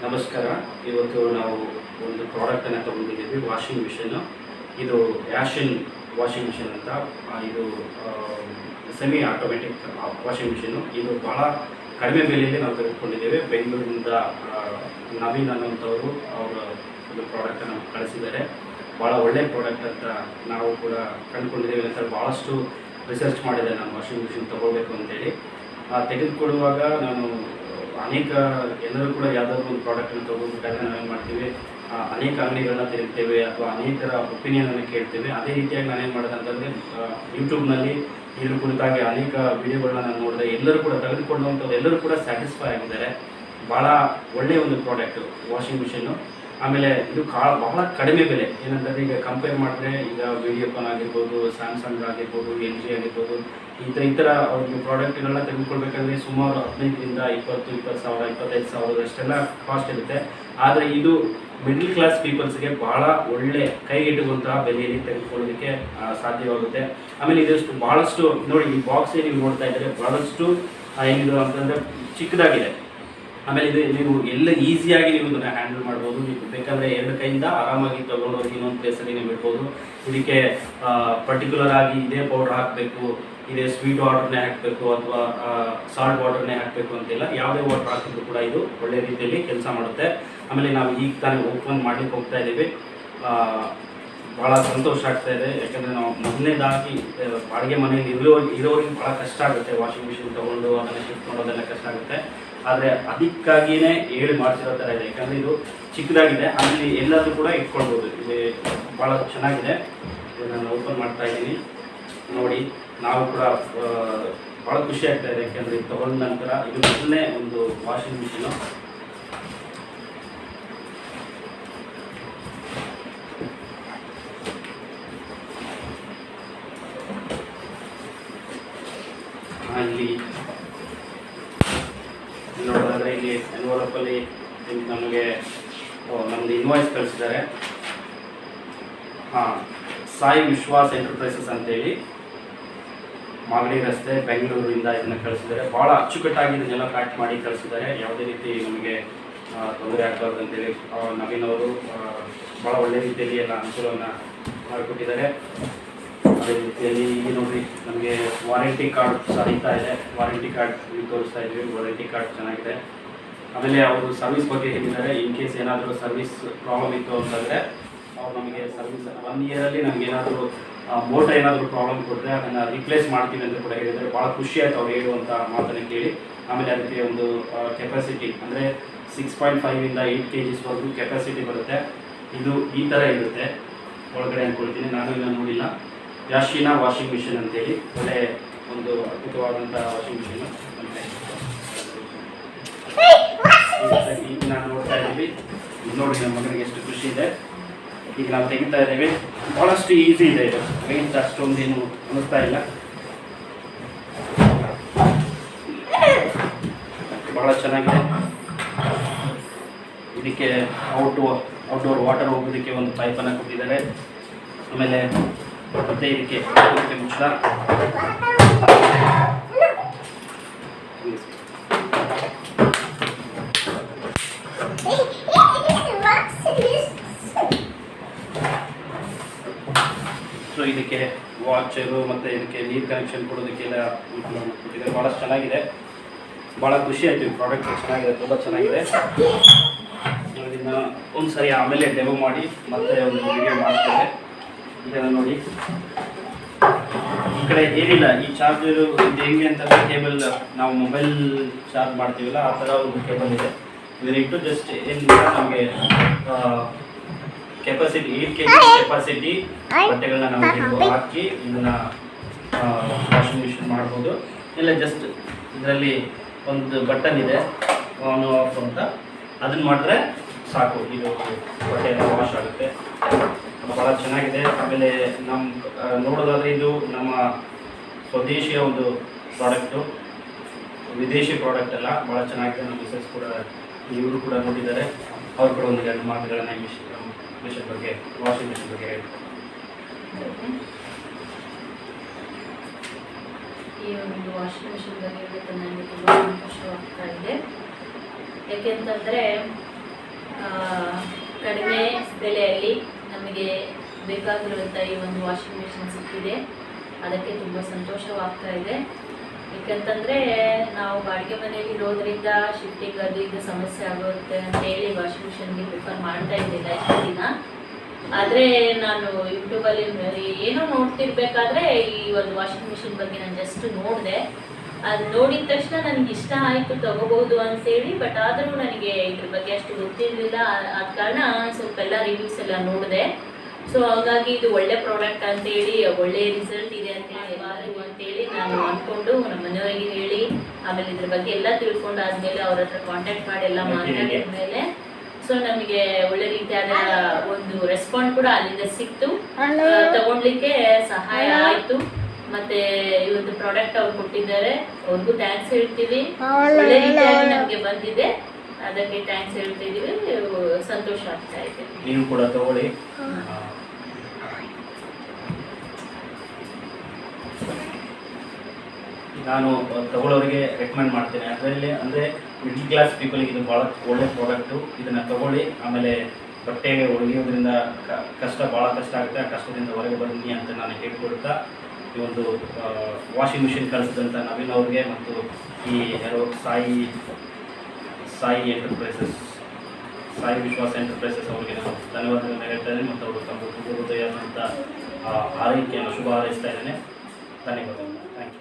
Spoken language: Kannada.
ನಮಸ್ಕಾರ. ಇವತ್ತು ನಾವು ಒಂದು ಪ್ರಾಡಕ್ಟನ್ನು ತೊಗೊಂಡಿದ್ದೀವಿ, ವಾಷಿಂಗ್ ಮಿಷಿನ್ನು. ಇದು ಯಾಶಿನ್ ವಾಷಿಂಗ್ ಮಿಷಿನ್ ಅಂತ. ಇದು ಸೆಮಿ ಆಟೋಮೆಟಿಕ್ ವಾಷಿಂಗ್ ಮಿಷಿನ್ನು. ಇದು ಭಾಳ ಕಡಿಮೆ ಬೆಲೆಯಲ್ಲಿ ನಾವು ತೆಗೆದುಕೊಂಡಿದ್ದೇವೆ. ಬೆಂಗಳೂರಿನಿಂದ ನವೀನ್ ಅನ್ನೋಂಥವರು ಅವರ ಒಂದು ಪ್ರಾಡಕ್ಟನ್ನು ಕಳಿಸಿದ್ದಾರೆ. ಭಾಳ ಒಳ್ಳೆಯ ಪ್ರಾಡಕ್ಟ್ ಅಂತ ನಾವು ಕೂಡ ಕಂಡುಕೊಂಡಿದ್ದೇವೆ. ಅಂತ ಭಾಳಷ್ಟು ರಿಸರ್ಚ್ ಮಾಡಿದೆ ನಾನು ವಾಷಿಂಗ್ ಮಿಷಿನ್ ತೊಗೊಳ್ಬೇಕು ಅಂತೇಳಿ. ತೆಗೆದುಕೊಳ್ಳುವಾಗ ನಾನು ಅನೇಕ ಎಲ್ಲರೂ ಕೂಡ ಯಾವುದಾದ್ರೂ ಒಂದು ಪ್ರಾಡಕ್ಟನ್ನು ತೊಗೊಂಡ್ಬೇಕಾದ್ರೆ ನಾವೇನು ಮಾಡ್ತೀವಿ, ಅನೇಕ ಅಂಗಡಿಗಳನ್ನ ತಿರುಗ್ತೇವೆ ಅಥವಾ ಅನೇಕರ ಒಪಿನಿಯನನ್ನು ಕೇಳ್ತೇವೆ. ಅದೇ ರೀತಿಯಾಗಿ ನಾನೇನು ಮಾಡಿದೆ ಅಂತಂದರೆ ಯೂಟ್ಯೂಬ್ನಲ್ಲಿ ಇಲ್ಲಿ ಕುರಿತಾಗಿ ಅನೇಕ ವಿಡಿಯೋಗಳನ್ನ ನಾನು ನೋಡಿದೆ. ಎಲ್ಲರೂ ಕೂಡ ತೆಗೆದುಕೊಳ್ಳುವಂಥದ್ದು ಎಲ್ಲರೂ ಕೂಡ ಸ್ಯಾಟಿಸ್ಫೈ ಆಗಿದ್ದಾರೆ. ಭಾಳ ಒಳ್ಳೆಯ ಒಂದು ಪ್ರಾಡಕ್ಟು ವಾಷಿಂಗ್ ಮಿಷಿನ್ನು. ಆಮೇಲೆ ಇದು ಬಹಳ ಕಡಿಮೆ ಬೆಲೆ. ಏನಂತಂದರೆ ಈಗ ಕಂಪೇರ್ ಮಾಡಿದ್ರೆ ಈಗ ವಿಡಿಯೋಕಾನ್ ಆಗಿರ್ಬೋದು, ಸ್ಯಾಮ್ಸಂಗ್ ಆಗಿರ್ಬೋದು, ಎಲ್ ಜಿ ಆಗಿರ್ಬೋದು, ಈ ಥರ ಅವ್ರಿಗೆ ಪ್ರಾಡಕ್ಟ್ಗಳನ್ನ ತೆಗೆದುಕೊಳ್ಬೇಕಂದ್ರೆ ಸುಮಾರು 15ರಿಂದ 20,000 25,000 ಅಷ್ಟೆಲ್ಲ ಕಾಸ್ಟ್ ಇರುತ್ತೆ. ಆದರೆ ಇದು ಮಿಡ್ಲ್ ಕ್ಲಾಸ್ ಪೀಪಲ್ಸ್ಗೆ ಭಾಳ ಒಳ್ಳೆ ಕೈಗೆಟುಕುವಂತಹ ಬೆಲೆಯಲ್ಲಿ ತೆಗೆದುಕೊಳ್ಳೋದಕ್ಕೆ ಸಾಧ್ಯವಾಗುತ್ತೆ. ಆಮೇಲೆ ಇದಷ್ಟು ಭಾಳಷ್ಟು ನೋಡಿ, ಈ ಬಾಕ್ಸ್ ನೀವು ನೋಡ್ತಾ ಇದ್ದರೆ ಭಾಳಷ್ಟು ಏನಿದು ಅಂತಂದರೆ ಚಿಕ್ಕದಾಗಿದೆ. ಆಮೇಲೆ ಇದು ನೀವು ಎಲ್ಲ ಈಸಿಯಾಗಿ ನೀವು ಇದನ್ನು ಹ್ಯಾಂಡಲ್ ಮಾಡ್ಬೋದು. ನೀವು ಬೇಕಾದರೆ 2 ಕೈಯಿಂದ ಆರಾಮಾಗಿ ತೊಗೊಂಡೋಗಿ ಇನ್ನೊಂದು ಪ್ಲೇಸಲ್ಲಿ ನೀವು ಇಡ್ಬೋದು. ಇದಕ್ಕೆ ಪರ್ಟಿಕ್ಯುಲರ್ ಆಗಿ ಇದೇ ಪೌಡ್ರ್ ಹಾಕಬೇಕು, ಇದೇ ಸ್ವೀಟ್ ವಾಟರ್ನೇ ಹಾಕಬೇಕು ಅಥವಾ ಸಾಲ್ಟ್ ವಾಟರ್ನೇ ಹಾಕಬೇಕು ಅಂತಿಲ್ಲ. ಯಾವುದೇ ವಾಟರ್ ಹಾಕಿದ್ರು ಕೂಡ ಇದು ಒಳ್ಳೆ ರೀತಿಯಲ್ಲಿ ಕೆಲಸ ಮಾಡುತ್ತೆ. ಆಮೇಲೆ ನಾವು ಈಗ ತಾನೇ ಓಪನ್ ಮಾಡಲಿಕ್ಕೆ ಹೋಗ್ತಾ ಇದ್ದೀವಿ. ಭಾಳ ಸಂತೋಷ ಆಗ್ತಾ ಇದೆ. ಯಾಕಂದರೆ ನಾವು ಮೊದಲನೇದಾಗಿ ಬಾಡಿಗೆ ಮನೆಯಲ್ಲಿ ಇರೋರಿಗೆ ಭಾಳ ಕಷ್ಟ ಆಗುತ್ತೆ. ವಾಷಿಂಗ್ ಮಿಷಿನ್ ತೊಗೊಂಡು ಅದನ್ನು ಶಿಫ್ಟ್ ಮಾಡೋದೆಲ್ಲ ಕಷ್ಟ ಆಗುತ್ತೆ. ಆದರೆ ಅದಕ್ಕಾಗಿಯೇ ಹೇಳಿ ಮಾಡಿಸಿರೋ ಥರ ಇದೆ. ಯಾಕಂದರೆ ಇದು ಚಿಕ್ಕದಾಗಿದೆ, ಅಲ್ಲಿ ಎಲ್ಲಾದರೂ ಕೂಡ ಇಟ್ಕೊಳ್ಬೋದು. ಇದು ಭಾಳ ಚೆನ್ನಾಗಿದೆ. ನಾನು ಓಪನ್ ಮಾಡ್ತಾ ಇದ್ದೀನಿ ನೋಡಿ. ನಾವು ಕೂಡ ಭಾಳ ಖುಷಿ ಆಗ್ತಾ ಇದೆ. ಯಾಕೆಂದರೆ ಇದು ತೊಗೊಂಡ ನಂತರ ಇದು ಮೊದಲನೇ ಒಂದು ವಾಷಿಂಗ್ ಮಿಷಿನು. ಇಲ್ಲಿ ನೋಡೋದಾದರೆ ಇಲ್ಲಿ ಎನ್ವಲಪಲ್ಲಿ ನಮಗೆ ನಮ್ಮದು ಇನ್ವಾಯ್ಸ್ ಕಳಿಸಿದ್ದಾರೆ. ಸಾಯಿ ವಿಶ್ವಾಸ್ ಎಂಟರ್ಪ್ರೈಸಸ್ ಅಂತೇಳಿ ಮಾಗಡಿ ರಸ್ತೆ ಬೆಂಗಳೂರಿಂದ ಇದನ್ನು ಕಳಿಸಿದ್ದಾರೆ. ಭಾಳ ಅಚ್ಚುಕಟ್ಟಾಗಿ ಇದನ್ನೆಲ್ಲ ಪ್ಯಾಕ್ ಮಾಡಿ ಕಳಿಸಿದ್ದಾರೆ. ಯಾವುದೇ ರೀತಿ ನಮಗೆ ತೊಂದರೆ ಆಗಬಾರ್ದು ಅಂತೇಳಿ ನವೀನ್ ಅವರು ಭಾಳ ಒಳ್ಳೆಯ ರೀತಿಯಲ್ಲಿ ಎಲ್ಲ ಅನುಕೂಲವನ್ನು ಮಾಡಿಕೊಟ್ಟಿದ್ದಾರೆ. ಅದೇ ರೀತಿಯಲ್ಲಿ ಈಗ ನೋಡಿರಿ, ನಮಗೆ ವಾರಂಟಿ ಕಾರ್ಡ್ ಸಾರಿತಾ ಇದೆ. ವಾರಂಟಿ ಕಾರ್ಡ್ ತೋರಿಸ್ತಾ ಇದ್ವಿ. ವಾರಂಟಿ ಕಾರ್ಡ್ ಚೆನ್ನಾಗಿದೆ. ಆಮೇಲೆ ಅವರು ಸರ್ವಿಸ್ ಬಗ್ಗೆ ಹೇಳಿದ್ದಾರೆ. ಇನ್ ಕೇಸ್ ಏನಾದರೂ ಸರ್ವಿಸ್ ಪ್ರಾಬ್ಲಮ್ ಇತ್ತು ಅಂತಂದರೆ ಅವ್ರು ನಮಗೆ ಸರ್ವಿಸ್ 1 ಇಯರಲ್ಲಿ ನಮ್ಗೆ ಏನಾದರೂ ಮೋಟರ್ ಏನಾದರೂ ಪ್ರಾಬ್ಲಮ್ ಕೊಟ್ಟರೆ ಅದನ್ನು ರಿಪ್ಲೇಸ್ ಮಾಡ್ತೀವಿ ಅಂತ ಕೂಡ ಹೇಳಿದ್ದಾರೆ. ಭಾಳ ಖುಷಿ ಆಯಿತು ಅವ್ರು ಹೇಳುವಂಥ ಮಾತನ್ನು ಕೇಳಿ. ಆಮೇಲೆ ಅದಕ್ಕೆ ಒಂದು ಕೆಪಾಸಿಟಿ ಅಂದರೆ 6.5ಇಂದ 8 kgsವರೆಗೂ ಕೆಪಾಸಿಟಿ ಬರುತ್ತೆ. ಇದು ಈ ಥರ ಇರುತ್ತೆ. ಒಳಗಡೆ ಅಂದ್ಕೊಳ್ತೀನಿ, ನಾನು ಇದನ್ನು ನೋಡಿಲ್ಲ. ಯಾಶಿನಾ ವಾಷಿಂಗ್ ಮಿಷಿನ್ ಅಂತೇಳಿ ಒಳ್ಳೆ ಒಂದು ಅದ್ಭುತವಾದಂಥ ವಾಷಿಂಗ್ ಮಿಷಿನ್ನು. ಈಗ ನಾನು ನೋಡ್ತಾ ಇದ್ದೀವಿ. ಇದು ನೋಡಿ, ನಮ್ಮ ಮಗನಿಗೆ ಎಷ್ಟು ಖುಷಿ ಇದೆ. ಈಗ ನಾವು ತೆಗಿತಾ ಇದ್ದೇವೆ. ಭಾಳಷ್ಟು ಈಸಿ ಇದೆ. ಇದು ವೆಯ್ಟ್ ಅಷ್ಟೊಂದೇನು ಅನ್ನಿಸ್ತಾ ಇಲ್ಲ. ಭಾಳ ಚೆನ್ನಾಗಿದೆ. ಇದಕ್ಕೆ ಔಟ್ಡೋರ್ ವಾಟರ್ ಹೋಗೋದಕ್ಕೆ ಒಂದು ಪೈಪನ್ನು ಕೊಟ್ಟಿದ್ದಾರೆ. ಆಮೇಲೆ ಮತ್ತೆ ಇದಕ್ಕೆ ಮುಚ್ಚಳ. ಸೊ ಇದಕ್ಕೆ ವಾಚರು ಮತ್ತು ಇದಕ್ಕೆ ನೀರು ಕನೆಕ್ಷನ್ ಕೊಡೋದಕ್ಕೆಲ್ಲ ಕೊಟ್ಟಿದ್ದಾರೆ. ಭಾಳ ಚೆನ್ನಾಗಿದೆ. ಭಾಳ ಖುಷಿ ಆಯಿತು. ಈ ಪ್ರಾಡಕ್ಟ್ ಚೆನ್ನಾಗಿದೆ, ತುಂಬ ಚೆನ್ನಾಗಿದೆ. ಇದನ್ನು ಒಂದು ಸರಿ ಆಮೇಲೆ ಡೆಮೋ ಮಾಡಿ ಮತ್ತೆ ಒಂದು ವಿಡಿಯೋ ಮಾಡ್ತೇವೆ. ಇದನ್ನು ನೋಡಿ, ಈ ಕಡೆ ಏನಿಲ್ಲ. ಈ ಚಾರ್ಜರು ಇದು ಹೆಂಗೆ ಅಂತಂದರೆ ಕೇಬಲ್ ನಾವು ಮೊಬೈಲ್ ಚಾರ್ಜ್ ಮಾಡ್ತೀವಲ್ಲ ಆ ಥರ ಒಂದು ಕೇಬಲ್ ಇದೆ. ಇದನ್ನಿಟ್ಟು ಜಸ್ಟ್ ಏನಿಲ್ಲ, ನಮಗೆ ಕೆಪಾಸಿಟಿ 8 kg ಕೆಪಾಸಿಟಿ ಬಟ್ಟೆಗಳನ್ನ ನಾವು ಹಾಕಿ ಇದನ್ನು ವಾಷಿಂಗ್ ಮಿಷಿನ್ ಮಾಡ್ಬೋದು. ಇಲ್ಲ ಜಸ್ಟ್ ಇದರಲ್ಲಿ ಒಂದು ಬಟನ್ ಇದೆ, ಆನ್ ಆಫ್ ಅಂತ. ಅದನ್ನು ಮಾಡಿದ್ರೆ ಸಾಕು, ಇದು ಬಟ್ಟೆ ವಾಶ್ ಆಗುತ್ತೆ. ಭಾಳ ಚೆನ್ನಾಗಿದೆ. ಆಮೇಲೆ ನಮ್ಮ ನೋಡೋದಾದರೆ ಇದು ನಮ್ಮ ಸ್ವದೇಶಿಯ ಒಂದು ಪ್ರಾಡಕ್ಟು, ವಿದೇಶಿ ಪ್ರಾಡಕ್ಟ್ ಅಲ್ಲ. ಭಾಳ ಚೆನ್ನಾಗಿದೆ. ನಮ್ಮ ಮಿಸಸ್ ಕೂಡ ಇವರು ಕೂಡ ನೋಡಿದ್ದಾರೆ. ಅವ್ರು ಕೂಡ ಒಂದು 2 ಮಾತುಗಳನ್ನು ಮಿಷನ್ ಬಗ್ಗೆ, ವಾಷಿಂಗ್ ಮಿಷಿನ್ ಬಗ್ಗೆ ಹೇಳ್ತಾರೆ. ಈ ಒಂದು ವಾಷಿಂಗ್ ಮಿಷಿನ್ ಬಗ್ಗೆ ನನಗೆ ತುಂಬ ಸಂತೋಷವಾಗ್ತಾ ಇದೆ. ಯಾಕೆಂತಂದರೆ ಕಡಿಮೆ ಬೆಲೆಯಲ್ಲಿ ನಮಗೆ ಬೇಕಾಗಿರುವಂಥ ಈ ಒಂದು ವಾಷಿಂಗ್ ಮಿಷಿನ್ ಸಿಕ್ಕಿದೆ. ಅದಕ್ಕೆ ತುಂಬ ಸಂತೋಷವಾಗ್ತಾ ಇದೆ. ಏಕೆಂತಂದರೆ ನಾವು ಬಾಡಿಗೆ ಮನೆಯಲ್ಲಿ ಇರೋದ್ರಿಂದ ಶಿಫ್ಟಿಂಗ್ ಅದು ಇದು ಸಮಸ್ಯೆ ಆಗುತ್ತೆ ಅಂತೇಳಿ ವಾಷಿಂಗ್ ಮಿಷಿನ್ಗೆ ಪ್ರಿಫರ್ ಮಾಡ್ತಾ ಇದ್ದಿಲ್ಲ ಇಷ್ಟು ದಿನ. ಆದರೆ ನಾನು ಯೂಟ್ಯೂಬಲ್ಲಿ ಏನೋ ನೋಡ್ತಿರ್ಬೇಕಾದ್ರೆ ಈ ಒಂದು ವಾಷಿಂಗ್ ಮಿಷಿನ್ ಬಗ್ಗೆ ನಾನು ಜಸ್ಟ್ ನೋಡಿದೆ. ಅದು ನೋಡಿದ ತಕ್ಷಣ ನನಗೆ ಇಷ್ಟ ಆಯಿತು, ತಗೋಬಹುದು ಅಂತೇಳಿ. ಬಟ್ ಆದರೂ ನನಗೆ ಇದ್ರ ಬಗ್ಗೆ ಅಷ್ಟು ಗೊತ್ತಿರಲಿಲ್ಲ. ಆದ ಕಾರಣ ಸ್ವಲ್ಪ ಎಲ್ಲ ರಿವ್ಯೂಸ್ ಎಲ್ಲ ನೋಡಿದೆ. ಸೊ ಹಾಗಾಗಿ ಇದು ಒಳ್ಳೆ ಪ್ರಾಡಕ್ಟ್ ಅಂತೇಳಿ, ಒಳ್ಳೆ ರಿಸಲ್ಟ್ ಇದೆ ಅಂತೇಳಿ ನಾನು ಅಂದ್ಕೊಂಡು ನಮ್ಮ ಮನೆಯವರಿಗೆ ಹೇಳಿ, ಆಮೇಲೆ ಇದ್ರ ಬಗ್ಗೆ ಎಲ್ಲ ತಿಳ್ಕೊಂಡು ಆದಮೇಲೆ ಅವ್ರ ಹತ್ರ ಕಾಂಟ್ಯಾಕ್ಟ್ ಮಾಡಿ ಎಲ್ಲ ಮಾತಾಡಿದ ಮೇಲೆ ಸೊ ನಮಗೆ ಒಳ್ಳೆ ರೀತಿಯಾದ ಒಂದು ರೆಸ್ಪಾನ್ಸ್ ಕೂಡ ಅಲ್ಲಿಂದ ಸಿಕ್ತು. ತಗೊಳ್ಲಿಕ್ಕೆ ಸಹಾಯ ಆಯಿತು. ಮತ್ತೆ ಈ ಒಂದು ಪ್ರಾಡಕ್ಟ್ ಅವ್ರು ಕೊಟ್ಟಿದ್ದಾರೆ, ಅವ್ರಿಗೂ ಥ್ಯಾಂಕ್ಸ್ ಹೇಳ್ತೀವಿ. ಒಳ್ಳೆ ರೀತಿಯಾಗಿ ನಮಗೆ ಬಂದಿದೆ, ಅದಕ್ಕೆ ಥ್ಯಾಂಕ್ಸ್ ಹೇಳ್ತಿದ್ದೀವಿ. ಸಂತೋಷ ಆಗ್ತಾ ಇದೆ. ನೀವು ಕೂಡ ತಗೊಳ್ಳಿ. ನಾನು ತಗೊಳ್ಳೋರಿಗೆ ರೆಕಮೆಂಡ್ ಮಾಡ್ತೇನೆ. ಅದರಲ್ಲಿ ಅಂದರೆ ಮಿಡ್ಲ್ ಕ್ಲಾಸ್ ಪೀಪಲ್ಗೆ ಇದು ಭಾಳ ಒಳ್ಳೆ ಪ್ರಾಡಕ್ಟು. ಇದನ್ನು ತಗೊಳ್ಳಿ. ಆಮೇಲೆ ಬಟ್ಟೆಗೆ ಒಣಗಿಯೋದ್ರಿಂದ ಭಾಳ ಕಷ್ಟ ಆಗುತ್ತೆ. ಆ ಕಷ್ಟದಿಂದ ಹೊರಗೆ ಬನ್ನಿ ಅಂತ ನಾನು ಹೇಳ್ಕೊಡ್ತಾ ಈ ಒಂದು ವಾಷಿಂಗ್ ಮಿಷಿನ್ ಕಳಿಸಿದಂಥ ನವೀನ್ ಅವ್ರಿಗೆ ಮತ್ತು ಈ ಯಾರೋ ಸಾಯಿ ಎಂಟರ್ಪ್ರೈಸಸ್, ಸಾಯಿ ವಿಶ್ವಾಸ ಎಂಟರ್ಪ್ರೈಸಸ್ ಅವರಿಗೆ ನಾನು ಧನ್ಯವಾದಗಳನ್ನು ಹೇಳ್ತೇನೆ. ಮತ್ತು ಅವರು ತಮ್ಮ ಹೃದಯದಂಥ ಆರೈಕೆಯನ್ನು ಶುಭ ಹಾರೈಸ್ತಾ ಇದ್ದೇನೆ. ಧನ್ಯವಾದಗಳು. Thank you.